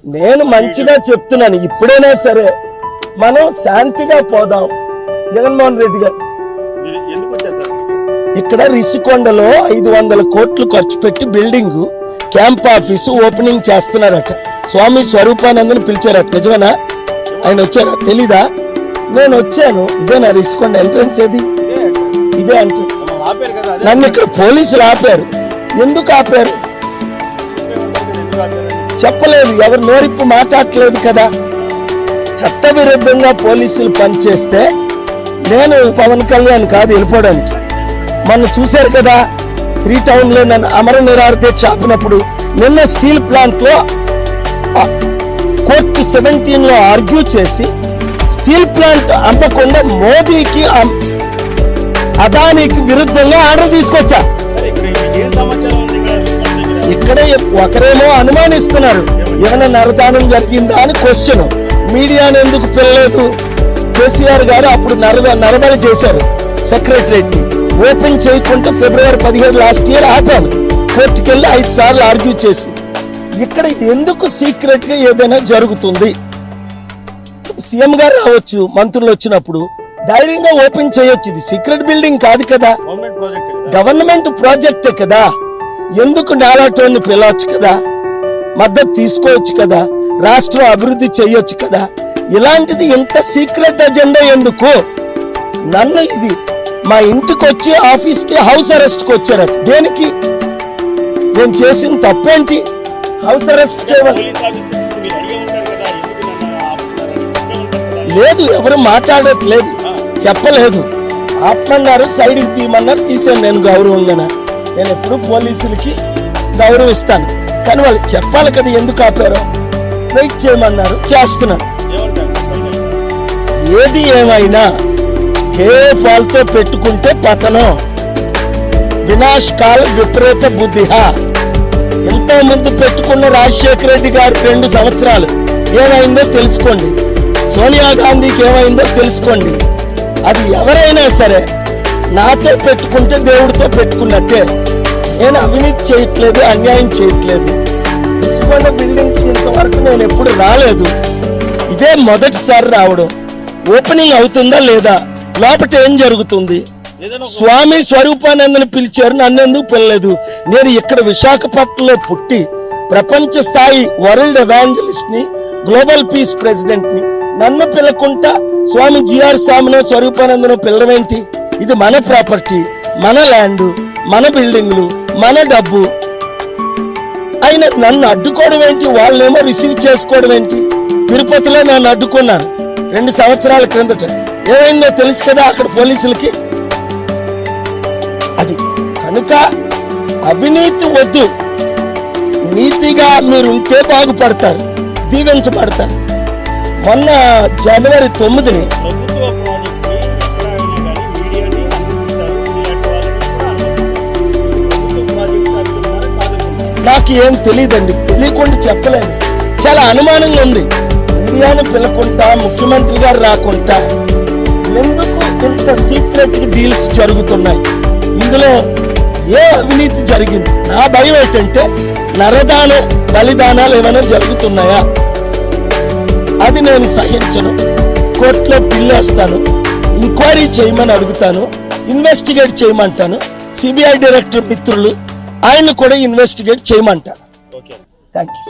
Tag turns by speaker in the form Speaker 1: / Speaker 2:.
Speaker 1: నేను మంచిగా చెప్తున్నాను, ఇప్పుడైనా సరే మనం శాంతిగా పోదాం. జగన్మోహన్ రెడ్డి గారు ఇక్కడ రిషికొండలో 500 కోట్లు ఖర్చు పెట్టి బిల్డింగ్ క్యాంప్ ఆఫీసు ఓపెనింగ్ చేస్తున్నారట. స్వామి స్వరూపానందని పిలిచారట. నిజమేనా? ఆయన వచ్చారా? తెలీదా? నేను వచ్చాను. ఇదేనా రిషికొండ ఎంట్రన్స్? ఏది ఇదే అంట. నన్ను ఇక్కడ పోలీసులు ఆపారు. ఎందుకు ఆపారు చెప్పలేదు. ఎవరు నోరిప్పు మాట్లాడలేదు కదా. చట్ట విరుద్ధంగా పోలీసులు పనిచేస్తే నేను పవన్ కళ్యాణ్ కాదు వెళ్ళిపోవడానికి. మొన్న చూశారు కదా 3 టౌన్ లో నన్ను అమర నిరాహారదీక్ష ఆపినప్పుడు. నిన్న స్టీల్ ప్లాంట్ లో కోర్టు 17 లో ఆర్గ్యూ చేసి స్టీల్ ప్లాంట్ అమ్మకుండా మోదీకి అదానికి విరుద్ధంగా ఆర్డర్ తీసుకొచ్చా. ఇక్కడే ఒకరేమో అనుమానిస్తున్నారు ఏమైనా నరదానం జరిగిందా అని క్వశ్చన్. మీడియాను ఎందుకు పిల్లలేదు? కేసీఆర్ గారు అప్పుడు నరబలి చేశారు సెక్రటరేట్ ని. ఓపెన్ చేయకుండా ఫిబ్రవరి 17 లాస్ట్ ఇయర్ ఆపాను. కోర్టుకెళ్ళి 5 సార్లు ఆర్గ్యూ చేసి. ఇక్కడ ఎందుకు సీక్రెట్ గా ఏదైనా జరుగుతుంది? సీఎం గారు రావచ్చు, మంత్రులు వచ్చినప్పుడు ధైర్యంగా ఓపెన్ చేయొచ్చు. ఇది సీక్రెట్ బిల్డింగ్ కాదు కదా, గవర్నమెంట్ ప్రాజెక్టే కదా. ఎందుకు నాలాటోని పిలవచ్చు కదా, మద్దతు తీసుకోవచ్చు కదా, రాష్ట్రం అభివృద్ధి చేయొచ్చు కదా. ఇలాంటిది ఇంత సీక్రెట్ అజెండా ఎందుకు? నన్ను ఇది మా ఇంటికి వచ్చి ఆఫీస్కి హౌస్ అరెస్ట్ కి వచ్చారట. దేనికి? నేను చేసిన తప్పేంటి హౌస్ అరెస్ట్ చేయవచ్చు? లేదు, ఎవరు మాట్లాడట్లేదు, చెప్పలేదు. ఆపమన్నారు, సైడ్కి తీయమన్నారు, తీసాను. నేను గౌరవంగా, నేను ఎప్పుడు పోలీసులకి గౌరవిస్తాను. కానీ వాళ్ళు చెప్పాలి కదా ఎందుకు ఆపారో. వెయిట్ చేయమన్నారు, చేస్తున్నాను. ఏది ఏమైనా ఏ పాలతో పెట్టుకుంటే పతనం. వినాశ్ కాల్ విపరీత బుద్ధి. ఎంతో ముందు పెట్టుకున్న రాజశేఖర రెడ్డి గారు 2 సంవత్సరాలు ఏమైందో తెలుసుకోండి. సోనియా గాంధీకి ఏమైందో తెలుసుకోండి. అది ఎవరైనా సరే నాతో పెట్టుకుంటే దేవుడితో పెట్టుకున్నట్టే. నేను అవినీతి చేయట్లేదు, అన్యాయం చేయట్లేదు. రిషికొండ బిల్డింగ్ కి ఇంతవరకు నేను ఎప్పుడు రాలేదు. ఇదే మొదటిసారి రావడం. ఓపెనింగ్ అవుతుందా లేదా, లోపల ఏం జరుగుతుంది? స్వామి స్వరూపానందని పిలిచారు, నన్నెందుకు పిలలేదు? నేను ఇక్కడ విశాఖపట్నంలో పుట్టి ప్రపంచ స్థాయి వరల్డ్ ఎవాంజలిస్ట్ ని, గ్లోబల్ పీస్ ప్రెసిడెంట్ ని నన్ను పిలకుంటా స్వామి జిఆర్ స్వామినో స్వరూపానందనో పిల్లవేంటి? ఇది మన ప్రాపర్టీ, మన ల్యాండ్, మన బిల్డింగ్లు, మన డబ్బు. అయినా నన్ను అడ్డుకోవడం ఏంటి? వాళ్ళేమో రిసీవ్ చేసుకోవడం ఏంటి? తిరుపతిలో నన్ను అడ్డుకున్నాను 2 సంవత్సరాల క్రిందట. ఏమైందో తెలుసు కదా అక్కడ పోలీసులకి. అది కనుక అవినీతి వద్దు, నీతిగా మీరుంటే బాగుపడతారు, దీవించబడతారు. మొన్న జనవరి 9ని నాకు ఏం తెలియదండి, తెలియకుండా చెప్పలేను. చాలా అనుమానంగా ఉంది. మీడియాను పిలకుంటా, ముఖ్యమంత్రి గారు రాకుంటా ఎందుకు ఇంత సీక్రెట్ డీల్స్ జరుగుతున్నాయి? ఇందులో ఏ అవినీతి జరిగింది? నా భయం ఏంటంటే నరదానం, బలిదానాలు ఏమైనా జరుగుతున్నాయా? అది నేను సహించను. కోర్టులో పిల్లేస్తాను, ఎంక్వైరీ చేయమని అడుగుతాను, ఇన్వెస్టిగేట్ చేయమంటాను. సిబిఐ డైరెక్టర్ మిత్రులు ఆయన కూడా ఇన్వెస్టిగేట్ చేయమంటాను. Thank you.